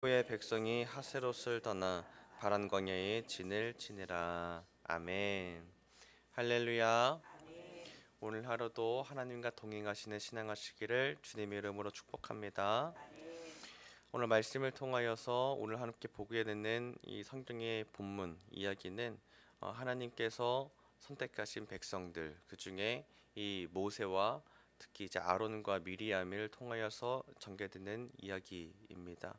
후에 백성이 하세롯을 떠나 바란 광야에 진을 치니라. 아멘. 할렐루야. 오늘 하루도 하나님과 동행하시는 신앙하시기를 주님의 이름으로 축복합니다. 오늘 말씀을 통하여서 오늘 함께 보게 되는 이 성경의 본문 이야기는 하나님께서 선택하신 백성들, 그 중에 이 모세와 특히 이제 아론과 미리암을 통하여서 전개되는 이야기입니다.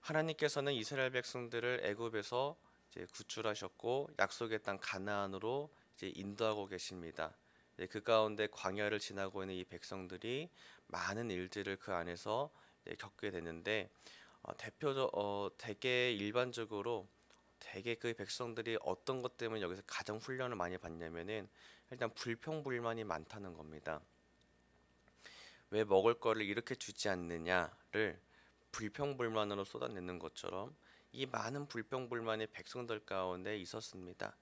하나님께서는 이스라엘 백성들을 애굽에서 이제 구출하셨고 약속의 땅 가나안으로 이제 인도하고 계십니다. 그 가운데 광야를 지나고 있는 이 백성들이 많은 일들을 그 안에서 겪게 되는데 대개 일반적으로 대개 그 백성들이 어떤 것 때문에 여기서 가장 훈련을 많이 받냐면은 일단 불평불만이 많다는 겁니다. 왜 먹을 거를 이렇게 주지 않느냐를 불평불만으로 쏟아내는 것처럼 이 많은 불평불만이 백성들 가운데 있었습니다.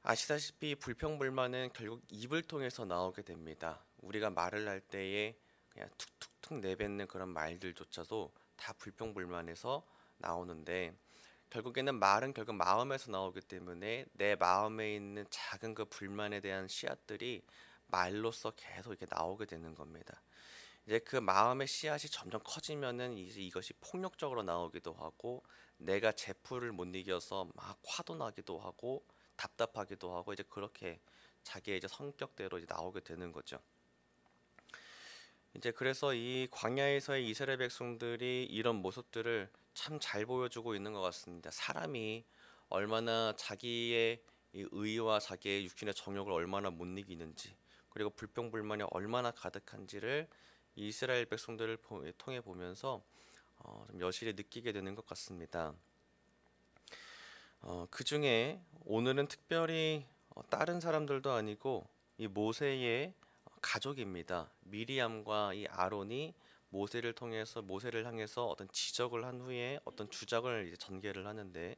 아시다시피 불평불만은 결국 입을 통해서 나오게 됩니다. 우리가 말을 할 때에 그냥 툭툭툭 내뱉는 그런 말들조차도 다 불평불만에서 나오는데 결국에는 말은 결국 마음에서 나오기 때문에 내 마음에 있는 작은 그 불만에 대한 씨앗들이 말로써 계속 이렇게 나오게 되는 겁니다. 이제 그 마음의 씨앗이 점점 커지면은 이제 이것이 폭력적으로 나오기도 하고 내가 제풀을 못 이겨서 막 화도 나기도 하고 답답하기도 하고 이제 그렇게 자기의 이제 성격대로 이제 나오게 되는 거죠. 이제 그래서 이 광야에서의 이스라엘 백성들이 이런 모습들을 참 잘 보여주고 있는 것 같습니다. 사람이 얼마나 자기의 이 의와 자기의 육신의 정욕을 얼마나 못 이기는지 그리고 불평불만이 얼마나 가득한지를 이스라엘 백성들을 통해 보면서 좀 여실히 느끼게 되는 것 같습니다. 그 중에 오늘은 특별히 다른 사람들도 아니고 이 모세의 가족입니다. 미리암과 이 아론이 모세를 통해서 모세를 향해서 어떤 지적을 한 후에 어떤 주장을 이제 전개를 하는데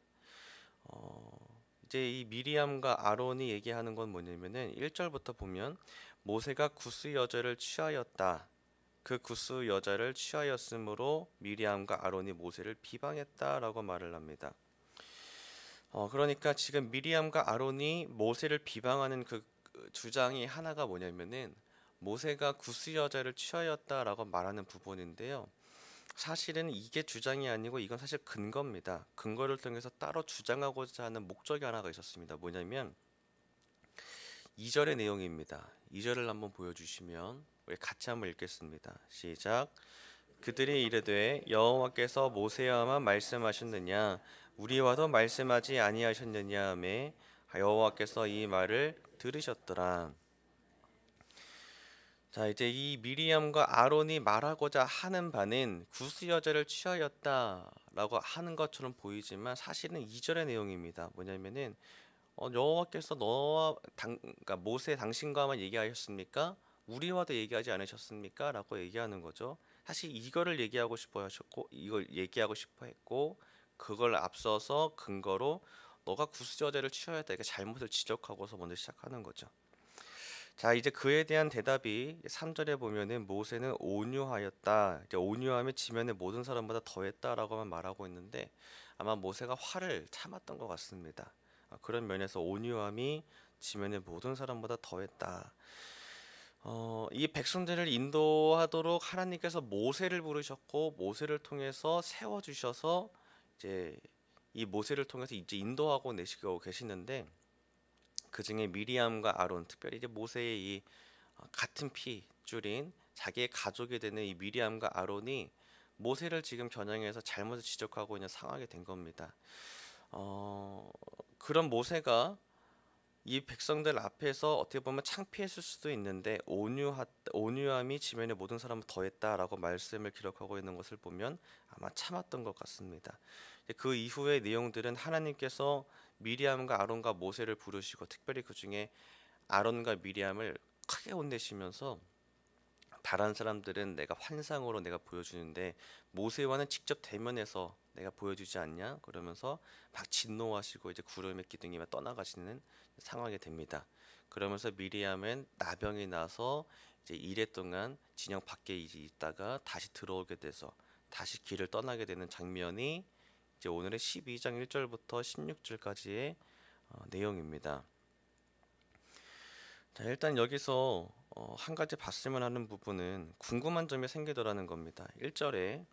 이제 이 미리암과 아론이 얘기하는 건 뭐냐면은 1절부터 보면 모세가 구스 여자를 취하였다. 그 구스 여자를 취하였으므로 미리암과 아론이 모세를 비방했다라고 말을 합니다. 그러니까 지금 미리암과 아론이 모세를 비방하는 그 주장이 하나가 뭐냐면은 모세가 구스 여자를 취하였다라고 말하는 부분인데요. 사실은 이게 주장이 아니고 이건 사실 근거입니다. 근거를 통해서 따로 주장하고자 하는 목적이 하나가 있었습니다. 뭐냐면 2절의 내용입니다. 2절을 한번 보여주시면 우리 같이 한번 읽겠습니다. 시작. 그들이 이르되 여호와께서 모세와만 말씀하셨느냐 우리와도 말씀하지 아니하셨느냐 하매 여호와께서 이 말을 들으셨더라. 자, 이제 이 미리암과 아론이 말하고자 하는 바는 구스 여자를 취하였다라고 하는 것처럼 보이지만 사실은 2절의 내용입니다. 뭐냐면은 여호와께서 그러니까 모세 당신과만 얘기하셨습니까? 우리와도 얘기하지 않으셨습니까? 라고 얘기하는 거죠. 사실 이거를 얘기하고 싶어 하셨고 이걸 얘기하고 싶어 했고 그걸 앞서서 근거로 너가 구스 여자를 취하였다 이렇게 잘못을 지적하고서 먼저 시작하는 거죠. 자, 이제 그에 대한 대답이 3절에 보면은 모세는 온유하였다. 이제 온유함이 지면의 모든 사람보다 더했다라고만 말하고 있는데 아마 모세가 화를 참았던 것 같습니다. 그런 면에서 온유함이 지면의 모든 사람보다 더했다. 이 백성들을 인도하도록 하나님께서 모세를 부르셨고 모세를 통해서 세워 주셔서 이제 이 모세를 통해서 이제 인도하고 내시고 계시는데 그 중에 미리암과 아론, 특별히 이제 모세의 이 같은 피줄인 자기의 가족이 되는 이 미리암과 아론이 모세를 지금 겨냥해서 잘못을 지적하고 있는 상황이 된 겁니다. 그런 모세가 이 백성들 앞에서 어떻게 보면 창피했을 수도 있는데 온유함이 지면의 모든 사람을 더했다라고 말씀을 기록하고 있는 것을 보면 아마 참았던 것 같습니다. 그 이후의 내용들은 하나님께서 미리암과 아론과 모세를 부르시고 특별히 그 중에 아론과 미리암을 크게 혼내시면서 다른 사람들은 내가 환상으로 내가 보여주는데 모세와는 직접 대면해서 내가 보여주지 않냐 그러면서 막 진노하시고 이제 구름의 기둥이 막 떠나가시는 상황이 됩니다. 그러면서 미리암은 나병이 나서 이제 이래 동안 진영 밖에 이제 있다가 다시 들어오게 돼서 다시 길을 떠나게 되는 장면이 이제 오늘의 12장 1절부터 16절까지의 내용입니다. 자, 일단 여기서 한 가지 봤으면 하는 부분은 궁금한 점이 생기더라는 겁니다. 1절에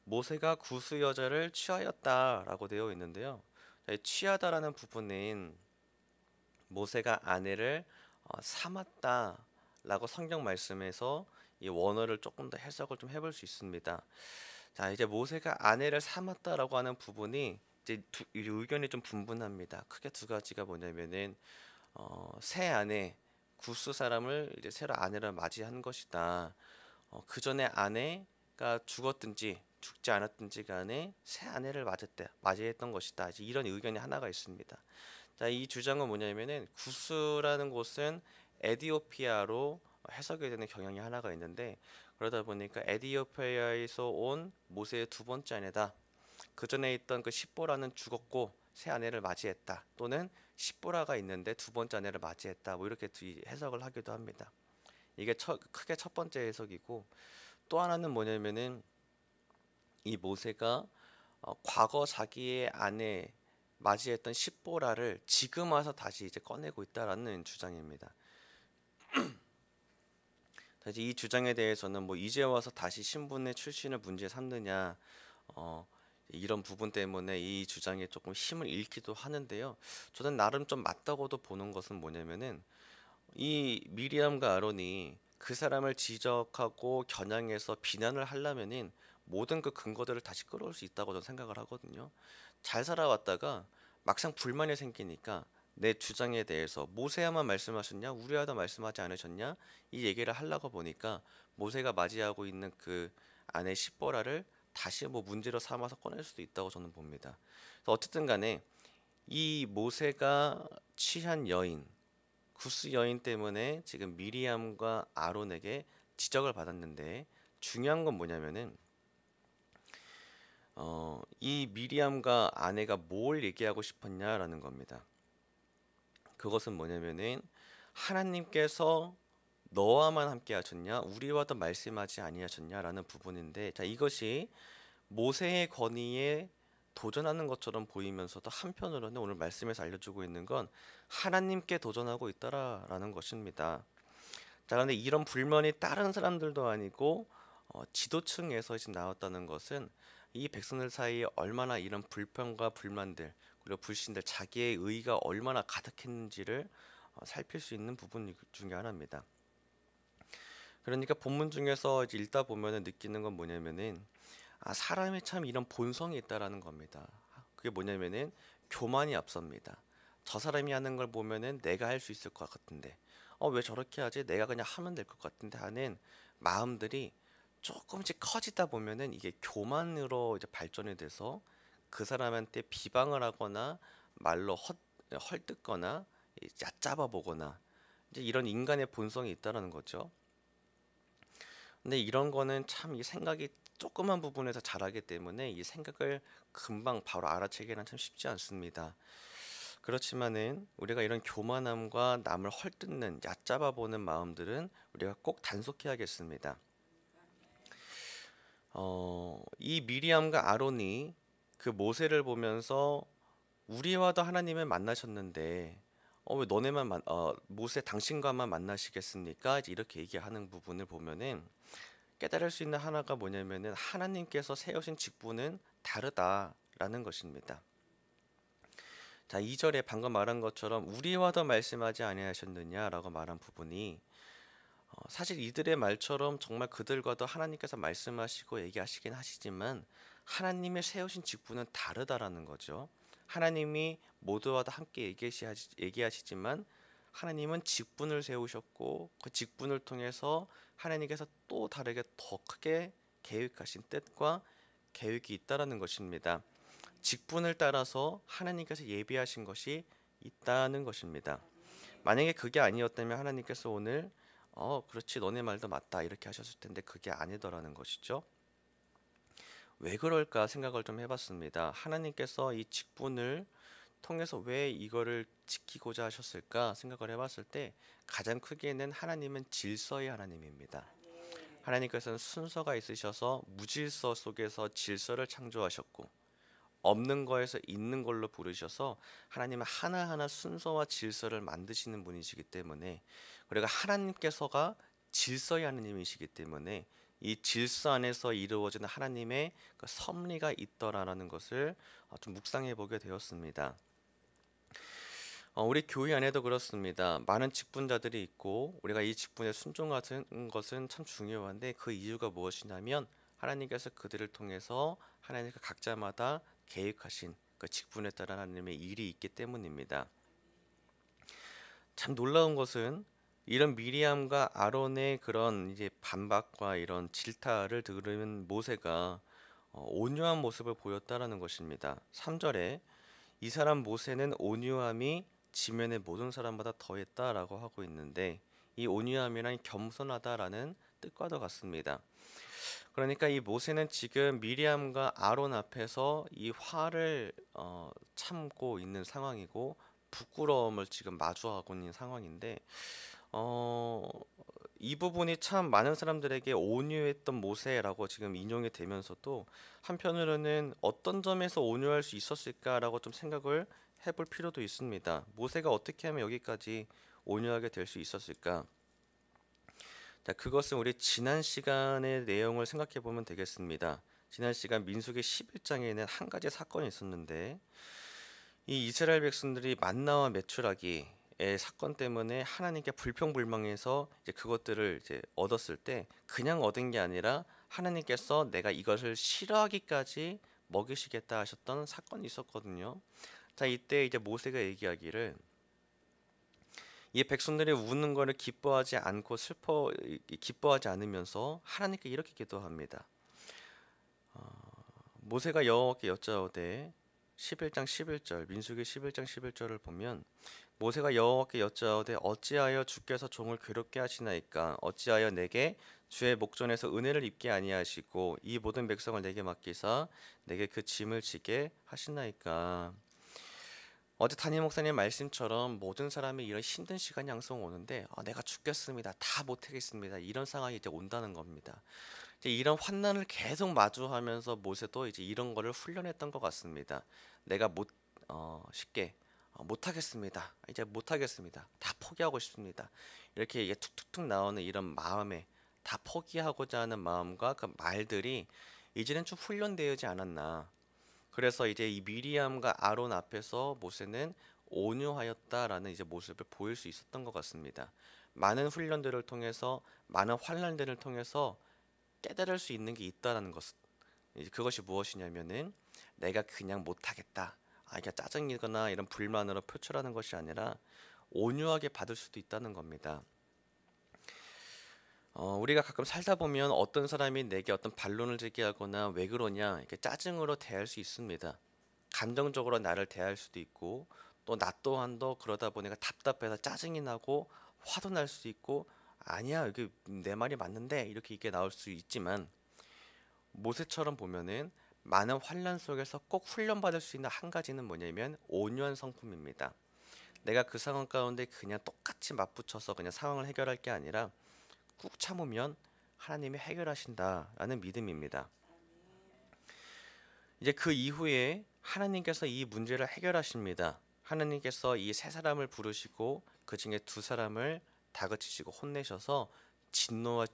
모세가 구스 여자를 취하였다라고 되어 있는데요. 자, 이 취하다라는 부분은 모세가 아내를 삼았다라고 성경 말씀에서 이 원어를 조금 더 해석을 좀 해볼 수 있습니다. 자, 이제 모세가 아내를 삼았다라고 하는 부분이 이제 이 의견이 좀 분분합니다. 크게 두 가지가 뭐냐면은 새 아내 구스 사람을 이제 새로 아내를 맞이한 것이다. 그 전에 아내가 죽었든지 죽지 않았든지 간에 새 아내를 맞이했던 것이다. 이제 이런 의견이 하나가 있습니다. 자, 이 주장은 뭐냐면은 구스라는 곳은 에디오피아로 해석이 되는 경향이 하나가 있는데, 그러다 보니까 에디오피아에서 온 모세의 두 번째 아내다. 그 전에 있던 그 십보라는 죽었고 새 아내를 맞이했다. 또는 십보라가 있는데 두 번째 아내를 맞이했다. 뭐 이렇게 해석을 하기도 합니다. 이게 크게 첫 번째 해석이고, 또 하나는 뭐냐면은 이 모세가 과거 자기의 아내 맞이했던 십보라를 지금 와서 다시 이제 꺼내고 있다라는 주장입니다. 이제 이 주장에 대해서는 뭐 이제 와서 다시 신분의 출신을 문제 삼느냐, 이런 부분 때문에 이 주장에 조금 힘을 잃기도 하는데요. 저는 나름 좀 맞다고도 보는 것은 뭐냐면은 이 미리암과 아론이 그 사람을 지적하고 겨냥해서 비난을 하려면은 모든 그 근거들을 다시 끌어올 수 있다고 저는 생각을 하거든요. 잘 살아왔다가 막상 불만이 생기니까 내 주장에 대해서 모세야만 말씀하셨냐, 우리야도 말씀하지 않으셨냐, 이 얘기를 하려고 보니까 모세가 맞이하고 있는 그 아내 십보라를 다시 뭐 문제로 삼아서 꺼낼 수도 있다고 저는 봅니다. 그래서 어쨌든 간에 이 모세가 취한 여인, 구스 여인 때문에 지금 미리암과 아론에게 지적을 받았는데, 중요한 건 뭐냐면은 이 미리암과 아내가 뭘 얘기하고 싶었냐라는 겁니다. 그것은 뭐냐면은 하나님께서 너와만 함께 하셨냐, 우리와도 말씀하지 아니하셨냐라는 부분인데, 자, 이것이 모세의 권위에 도전하는 것처럼 보이면서도 한편으로는 오늘 말씀에서 알려주고 있는 건 하나님께 도전하고 있다라는 것입니다. 자, 그런데 이런 불만이 다른 사람들도 아니고 지도층에서 지금 나왔다는 것은 이 백성들 사이에 얼마나 이런 불평과 불만들, 그리고 불신들, 자기의 의가 얼마나 가득했는지를 살필 수 있는 부분 중에 하나입니다. 그러니까 본문 중에서 이제 읽다 보면은 느끼는 건 뭐냐면은 사람이 참 이런 본성이 있다라는 겁니다. 그게 뭐냐면은 교만이 앞섭니다. 저 사람이 하는 걸 보면은 내가 할 수 있을 것 같은데, 왜 저렇게 하지? 내가 그냥 하면 될 것 같은데 하는 마음들이 조금씩 커지다 보면은 이게 교만으로 이제 발전이 돼서 그 사람한테 비방을 하거나 말로 헐뜯거나 얕잡아 보거나, 이제 이런 인간의 본성이 있다라는 거죠. 근데 이런 거는 참 이 생각이 조그만 부분에서 자라기 때문에 이 생각을 금방 바로 알아채기는 참 쉽지 않습니다. 그렇지만은 우리가 이런 교만함과 남을 헐뜯는 얕잡아 보는 마음들은 우리가 꼭 단속해야겠습니다. 이 미리암과 아론이 그 모세를 보면서 우리와도 하나님을 만나셨는데 왜 모세 당신과만 만나시겠습니까? 이제 이렇게 얘기하는 부분을 보면은 깨달을 수 있는 하나가 뭐냐면은 하나님께서 세우신 직분은 다르다라는 것입니다. 자, 2절에 방금 말한 것처럼 우리와도 말씀하지 아니하셨느냐라고 말한 부분이 사실 이들의 말처럼 정말 그들과도 하나님께서 말씀하시고 얘기하시긴 하시지만 하나님의 세우신 직분은 다르다라는 거죠. 하나님이 모두와도 함께 얘기하시지만 하나님은 직분을 세우셨고 그 직분을 통해서 하나님께서 또 다르게 더 크게 계획하신 뜻과 계획이 있다라는 것입니다. 직분을 따라서 하나님께서 예비하신 것이 있다는 것입니다. 만약에 그게 아니었다면 하나님께서 오늘 그렇지, 너네 말도 맞다 이렇게 하셨을 텐데 그게 아니더라는 것이죠. 왜 그럴까 생각을 좀 해봤습니다. 하나님께서 이 직분을 통해서 왜 이거를 지키고자 하셨을까 생각을 해봤을 때 가장 크게는 하나님은 질서의 하나님입니다. 하나님께서는 순서가 있으셔서 무질서 속에서 질서를 창조하셨고 없는 거에서 있는 걸로 부르셔서 하나님은 하나하나 순서와 질서를 만드시는 분이시기 때문에, 그리고 하나님께서가 질서의 하나님이시기 때문에 이 질서 안에서 이루어지는 하나님의 그 섭리가 있더라라는 것을 좀 묵상해 보게 되었습니다. 우리 교회 안에도 그렇습니다. 많은 직분자들이 있고 우리가 이 직분에 순종하는 것은 참 중요한데, 그 이유가 무엇이냐면 하나님께서 그들을 통해서 하나님과 각자마다 계획하신 그 직분에 따른 하나님의 일이 있기 때문입니다. 참 놀라운 것은 이런 미리암과 아론의 그런 이제 반박과 이런 질타를 들은 모세가 온유한 모습을 보였다라는 것입니다. 3절에 이 사람 모세는 온유함이 지면의 모든 사람보다 더했다라고 하고 있는데, 이 온유함이란 겸손하다라는 뜻과도 같습니다. 그러니까 이 모세는 지금 미리암과 아론 앞에서 이 화를 참고 있는 상황이고 부끄러움을 지금 마주하고 있는 상황인데, 어, 이 부분이 참 많은 사람들에게 온유했던 모세라고 지금 인용이 되면서도, 한편으로는 어떤 점에서 온유할 수 있었을까라고 좀 생각을 해볼 필요도 있습니다. 모세가 어떻게 하면 여기까지 온유하게 될 수 있었을까? 자, 그것은 우리 지난 시간의 내용을 생각해 보면 되겠습니다. 지난 시간 민수기 11장에는 한 가지 사건이 있었는데, 이 이스라엘 백성들이 만나와 메추라기의 사건 때문에 하나님께 불평불만해서 이제 그것들을 이제 얻었을 때, 그냥 얻은 게 아니라 하나님께서 내가 이것을 싫어하기까지 먹이시겠다 하셨던 사건이 있었거든요. 자, 이때 이제 모세가 얘기하기를, 이 백성들이 우는 것을 기뻐하지 않으면서 하나님께 이렇게 기도합니다. 모세가 여호와께 여짜오되, 11장 11절, 민수기 11장 11절을 보면, 모세가 여호와께 여짜오되 어찌하여 주께서 종을 괴롭게 하시나이까? 어찌하여 내게 주의 목전에서 은혜를 입게 아니하시고 이 모든 백성을 내게 맡기사 내게 그 짐을 지게 하시나이까? 어제 담임 목사님 말씀처럼 모든 사람이 이런 힘든 시간이 항상 오는데, 내가 죽겠습니다, 다 못하겠습니다, 이런 상황이 이제 온다는 겁니다. 이제 이런 환난을 계속 마주하면서 모세도 이제 이런 거를 훈련했던 것 같습니다. 내가 쉽게 못하겠습니다, 이제 못하겠습니다, 다 포기하고 싶습니다, 이렇게 이게 툭툭툭 나오는 이런 마음에, 다 포기하고자 하는 마음과 그 말들이 이제는 좀 훈련되지 않았나. 그래서 이제 이 미리암과 아론 앞에서 모세는 온유하였다라는 이제 모습을 보일 수 있었던 것 같습니다. 많은 훈련들을 통해서, 많은 환난들을 통해서 깨달을 수 있는 게 있다라는 것. 이제 그것이 무엇이냐면은 내가 그냥 못하겠다, 이게 짜증이거나 이런 불만으로 표출하는 것이 아니라 온유하게 받을 수도 있다는 겁니다. 우리가 가끔 살다 보면 어떤 사람이 내게 어떤 반론을 제기하거나 왜 그러냐 이렇게 짜증으로 대할 수 있습니다. 감정적으로 나를 대할 수도 있고, 또 나 또한도 그러다 보니까 답답해서 짜증이 나고 화도 날 수 있고, 아니야 이게 내 말이 맞는데 이렇게 이게 나올 수 있지만, 모세처럼 보면은 많은 환란 속에서 꼭 훈련받을 수 있는 한 가지는 뭐냐면 온유한 성품입니다. 내가 그 상황 가운데 그냥 똑같이 맞붙여서 그냥 상황을 해결할 게 아니라 꾹 참으면 하나님이 해결하신다라는 믿음입니다. 이제 그 이후에 하나님께서 이 문제를 해결하십니다. 하나님께서 이 세 사람을 부르시고 그 중에 두 사람을 다그치시고 혼내셔서 진노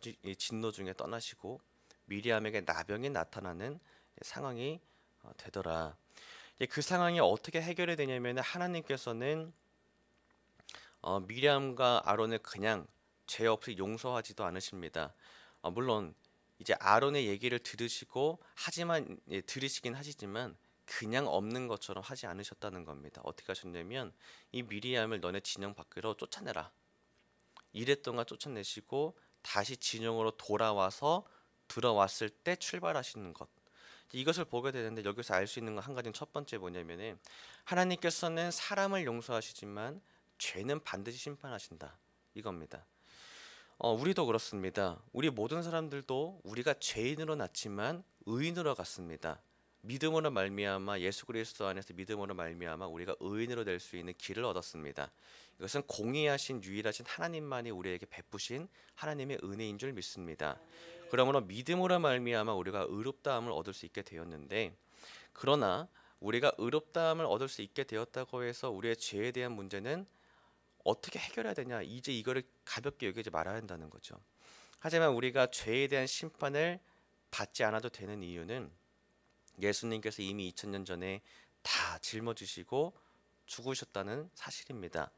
중에 떠나시고 미리암에게 나병이 나타나는 상황이 되더라. 이제 그 상황이 어떻게 해결이 되냐면, 하나님께서는 미리암과 아론을 그냥 죄 없이 용서하지도 않으십니다. 물론 이제 아론의 얘기를 들으시고 들으시긴 하시지만 그냥 없는 것처럼 하지 않으셨다는 겁니다. 어떻게 하셨냐면 이 미리암을 너네 진영 밖으로 쫓아내라, 이랫동안 쫓아내시고 다시 진영으로 돌아와서 들어왔을 때 출발하시는 것. 이것을 보게 되는데, 여기서 알 수 있는 건 한 가지는, 첫 번째 뭐냐면은 하나님께서는 사람을 용서하시지만 죄는 반드시 심판하신다, 이겁니다. 우리도 그렇습니다. 우리 모든 사람들도 우리가 죄인으로 났지만 의인으로 갔습니다. 믿음으로 말미암아 예수 그리스도 안에서 믿음으로 말미암아 우리가 의인으로 될 수 있는 길을 얻었습니다. 이것은 공의하신 유일하신 하나님만이 우리에게 베푸신 하나님의 은혜인 줄 믿습니다. 그러므로 믿음으로 말미암아 우리가 의롭다함을 얻을 수 있게 되었는데, 그러나 우리가 의롭다함을 얻을 수 있게 되었다고 해서 우리의 죄에 대한 문제는 어떻게 해결해야 되냐, 이제 이거를 가볍게 여기지 말아야 한다는 거죠. 하지만 우리가 죄에 대한 심판을 받지 않아도 되는 이유는 예수님께서 이미 2000년 전에 다 짊어지시고 죽으셨다는 사실입니다.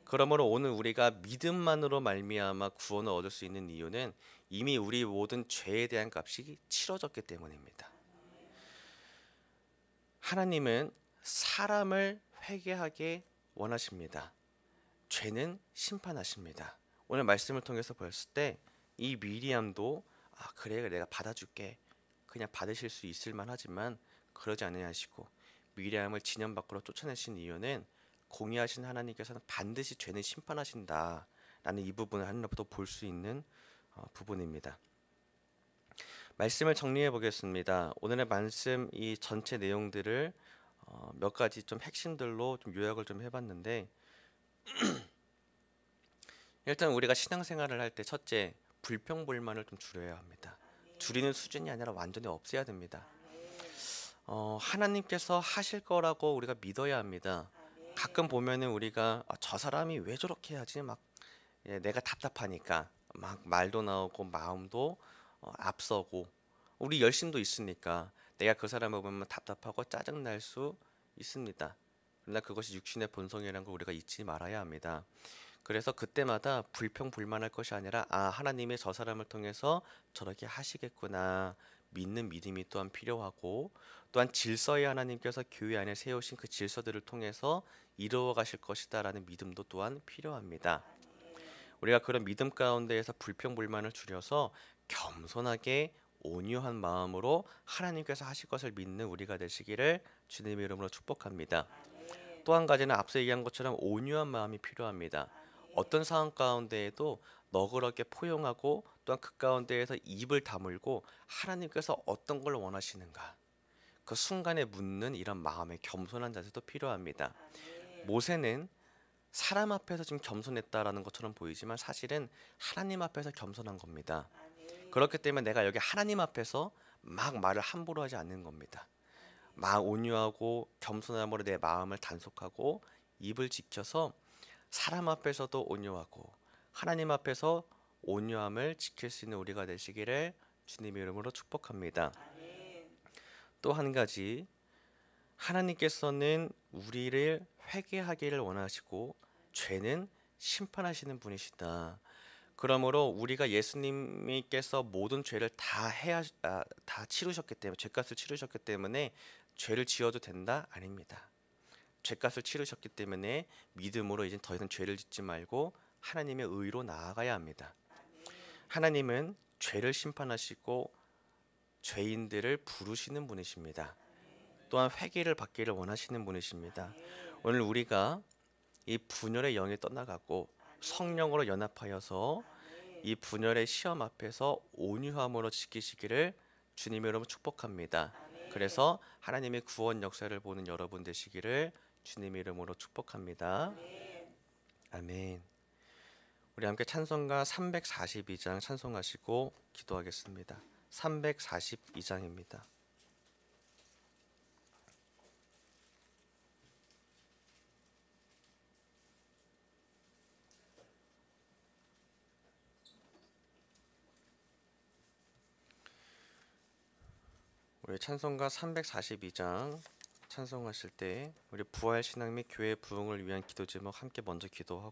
그러므로 오늘 우리가 믿음만으로 말미암아 구원을 얻을 수 있는 이유는 이미 우리 모든 죄에 대한 값이 치러졌기 때문입니다. 하나님은 사람을 회개하게 원하십니다. 죄는 심판하십니다. 오늘 말씀을 통해서 봤을 때 이 미리암도 그래 내가 받아줄게, 그냥 받으실 수 있을 만하지만 그러지 않으시고 미리암을 진영 밖으로 쫓아내신 이유는 공의하신 하나님께서는 반드시 죄는 심판하신다라는 이 부분을 하나부터 볼 수 있는 부분입니다. 말씀을 정리해 보겠습니다. 오늘의 말씀 이 전체 내용들을 몇 가지 좀 핵심들로 좀 요약을 좀 해봤는데, 일단 우리가 신앙생활을 할 때 첫째, 불평불만을 좀 줄여야 합니다. 줄이는 수준이 아니라 완전히 없애야 됩니다. 하나님께서 하실 거라고 우리가 믿어야 합니다. 가끔 보면은 우리가 저 사람이 왜 저렇게 하지, 막 내가 답답하니까 막 말도 나오고 마음도 앞서고 우리 열심도 있으니까 내가 그 사람을 보면 답답하고 짜증 날 수 있습니다. 그러나 그것이 육신의 본성이라는 걸 우리가 잊지 말아야 합니다. 그래서 그때마다 불평불만할 것이 아니라 하나님이 저 사람을 통해서 저렇게 하시겠구나 믿는 믿음이 또한 필요하고, 또한 질서의 하나님께서 교회 안에 세우신 그 질서들을 통해서 이루어 가실 것이다 라는 믿음도 또한 필요합니다. 우리가 그런 믿음 가운데에서 불평불만을 줄여서 겸손하게 온유한 마음으로 하나님께서 하실 것을 믿는 우리가 되시기를 주님의 이름으로 축복합니다. 또 한 가지는 앞서 얘기한 것처럼 온유한 마음이 필요합니다. 어떤 상황 가운데에도 너그럽게 포용하고, 또한 그 가운데에서 입을 다물고 하나님께서 어떤 걸 원하시는가 그 순간에 묻는 이런 마음의 겸손한 자세도 필요합니다. 모세는 사람 앞에서 지금 겸손했다라는 것처럼 보이지만 사실은 하나님 앞에서 겸손한 겁니다. 그렇기 때문에 내가 여기 하나님 앞에서 막 말을 함부로 하지 않는 겁니다. 막 온유하고 겸손함으로 내 마음을 단속하고 입을 지켜서 사람 앞에서도 온유하고 하나님 앞에서 온유함을 지킬 수 있는 우리가 되시기를 주님의 이름으로 축복합니다. 또 한 가지, 하나님께서는 우리를 회개하기를 원하시고 죄는 심판하시는 분이시다. 그러므로 우리가 예수님께서 모든 죄를 다 치르셨기 때문에, 죄값을 치르셨기 때문에 죄를 지어도 된다? 아닙니다. 죄값을 치르셨기 때문에 믿음으로 이제 더 이상 죄를 짓지 말고 하나님의 의로 나아가야 합니다. 하나님은 죄를 심판하시고 죄인들을 부르시는 분이십니다. 또한 회개를 받기를 원하시는 분이십니다. 오늘 우리가 이 분열의 영이 떠나가고 성령으로 연합하여서 이 분열의 시험 앞에서 온유함으로 지키시기를 주님의 이름으로 축복합니다. 그래서 하나님의 구원 역사를 보는 여러분 되시기를 주님의 이름으로 축복합니다. 아멘. 우리 함께 찬송가 342장 찬송하시고 기도하겠습니다. 342장입니다. 우리 찬송가 342장 찬송하실 때 우리 부활신앙 및 교회 부흥을 위한 기도 제목 함께 먼저 기도하고